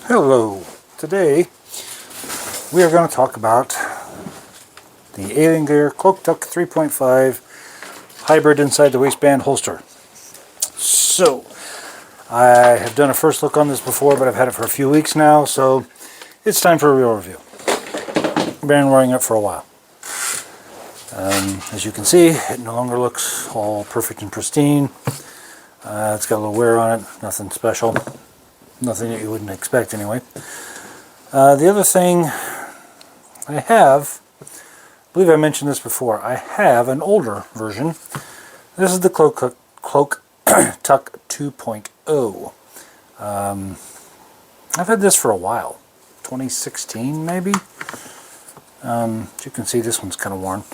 Hello. Today we are going to talk about the AlienGear CloakTuck 3.5 hybrid inside the waistband holster. So I have done a first look on this before, but I've had it for a few weeks now, so it's time for a real review. I've been wearing it for a while. As you can see, it no longer looks all perfect and pristine. It's got a little wear on it, nothing special. Nothing that you wouldn't expect anyway. The other thing I have, I believe I mentioned this before, I have an older version. This is the CloakTuck 2.0. I've had this for a while, 2016 maybe. As you can see, this one's kind of worn.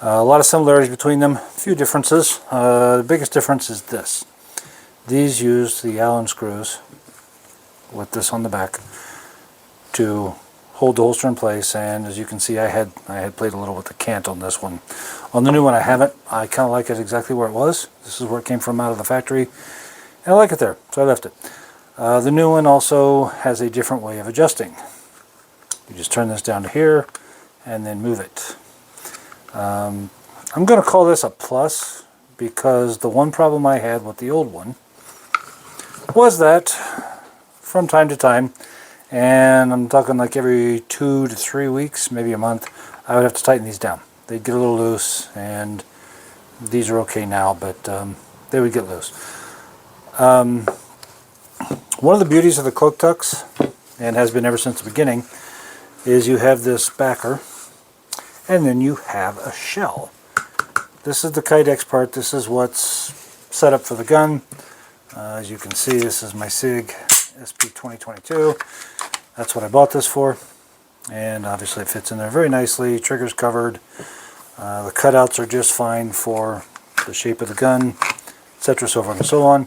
A lot of similarities between them, a few differences. The biggest difference is this. These use the Allen screws with this on the back to hold the holster in place, and as you can see, I had played a little with the cant on this one. On the new one I haven't. I kind of like it exactly where it was. This is where it came from out of the factory, and I like it there, so I left it. The new one also has a different way of adjusting. You just turn this down to here and then move it. I'm going to call this a plus because the one problem I had with the old one was that from time to time, and I'm talking like every 2 to 3 weeks, maybe a month, I would have to tighten these down. They'd get a little loose, and these are okay now, but they would get loose. One of the beauties of the CloakTucks, and has been ever since the beginning, is you have this backer, and then you have a shell. This is the Kydex part. This is what's set up for the gun. As you can see, this is my SIG SP2022. That's what I bought this for, and obviously it fits in there very nicely. Trigger's covered. The cutouts are just fine for the shape of the gun, etc., so forth and so on.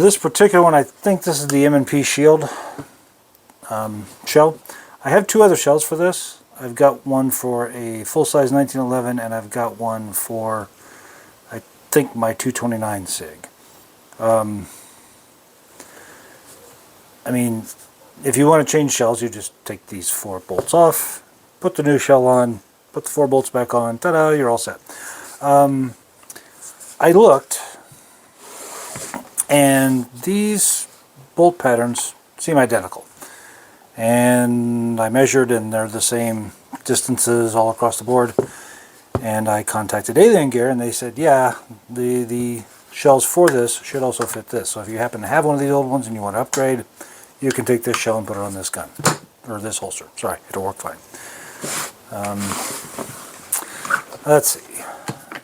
This particular one, I think this is the M&P Shield shell. I have two other shells for this. I've got one for a full-size 1911, and I've got one for, I think, my 229 SIG. I mean, if you want to change shells, you just take these 4 bolts off, put the new shell on, put the 4 bolts back on, ta-da, you're all set. I looked, and these bolt patterns seem identical. And I measured, and they're the same distances all across the board. And I contacted AlienGear, and they said, yeah, the shells for this should also fit this. So if you happen to have one of these old ones and you want to upgrade, you can take this shell and put it on this gun, or this holster. Sorry, it'll work fine. Let's see.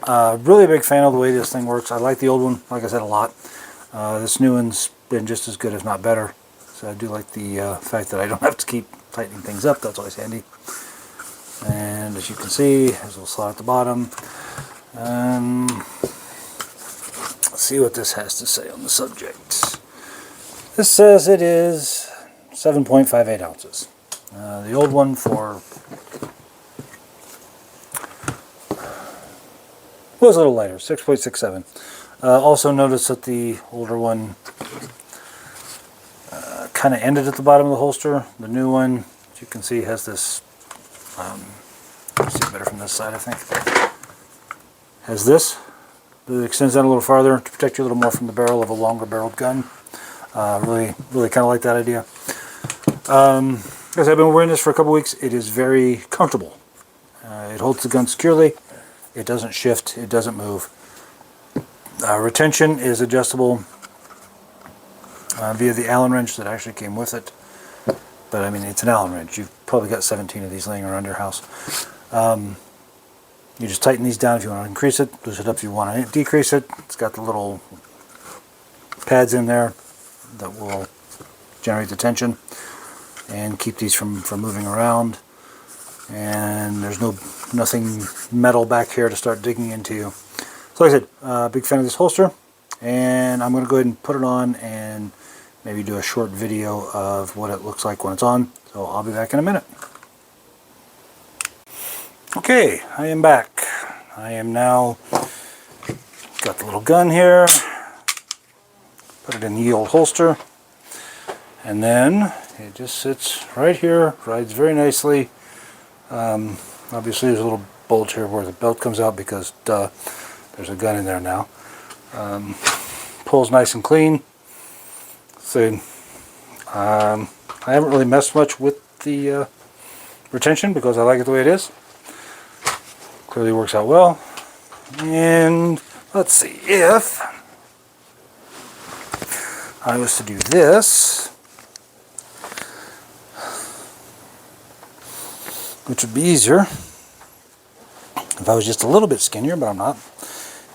Really a big fan of the way this thing works. I like the old one, like I said, a lot. This new one's been just as good, if not better. So I do like the fact that I don't have to keep tightening things up. That's always handy. And as you can see, there's a little slot at the bottom. Let's see what this has to say on the subject. This says it is 7.58 ounces. The old one was a little lighter, 6.67. Also notice that the older one kind of ended at the bottom of the holster. The new one, as you can see, has this, let's see it better from this side, I think, has this that extends out a little farther to protect you a little more from the barrel of a longer barreled gun. Really kind of like that idea. As I've been wearing this for a couple weeks, it is very comfortable. It holds the gun securely. It doesn't shift. It doesn't move. Retention is adjustable via the Allen wrench that actually came with it. But I mean, it's an Allen wrench. You've probably got 17 of these laying around your house. You just tighten these down if you want to increase it, loose it up if you want to decrease it. It's got the little pads in there that will generate the tension and keep these from moving around. And there's nothing metal back here to start digging into. So like I said, big fan of this holster, and I'm going to go ahead and put it on and maybe do a short video of what it looks like when it's on. So I'll be back in a minute. Okay, I am back. I am now got the little gun here, put it in the old holster, And then it just sits right here, rides very nicely. Obviously there's a little bulge here where the belt comes out because there's a gun in there now. Pulls nice and clean. So I haven't really messed much with the retention because I like it the way it is. Clearly works out well. And let's see, if I was to do this, which would be easier if I was just a little bit skinnier, but I'm not,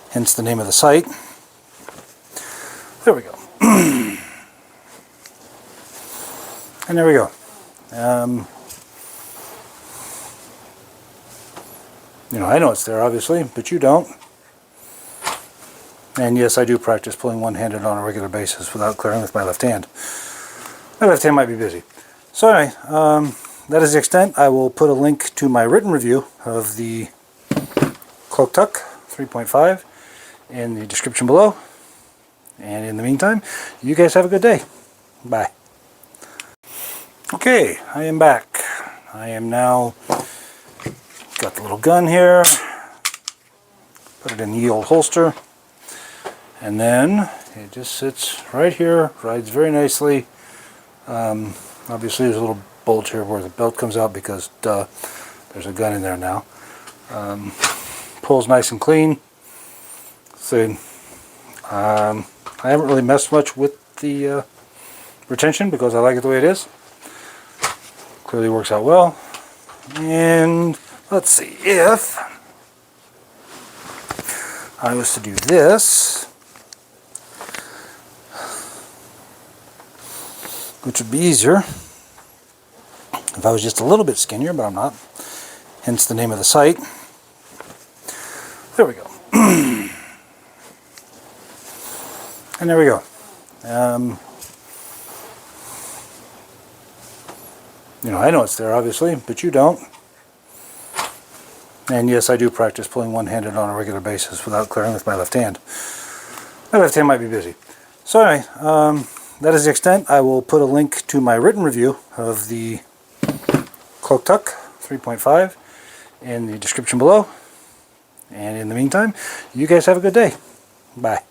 hence the name of the site. There we go. And there we go. You know, I know it's there obviously, but you don't. And yes, I do practice pulling one-handed on a regular basis without clearing with my left hand. My left hand might be busy. So anyway, that is the extent. I will put a link to my written review of the CloakTuck 3.5 in the description below. And in the meantime, you guys have a good day. Bye. Okay, I am back. I am now got the little gun here. Put it in the old holster. And then it just sits right here, rides very nicely. Obviously there's a little bulge here where the belt comes out because there's a gun in there now. Pulls nice and clean. So I haven't really messed much with the retention because I like it the way it is. Clearly works out well. And let's see, if I was to do this, which would be easier if I was just a little bit skinnier, but I'm not, hence the name of the site. There we go. And there we go. You know, I know it's there obviously, but you don't. And yes, I do practice pulling one-handed on a regular basis without clearing with my left hand. My left hand might be busy. So anyway, that is the extent. I will put a link to my written review of the CloakTuck 3.5 in the description below. And in the meantime, you guys have a good day. Bye.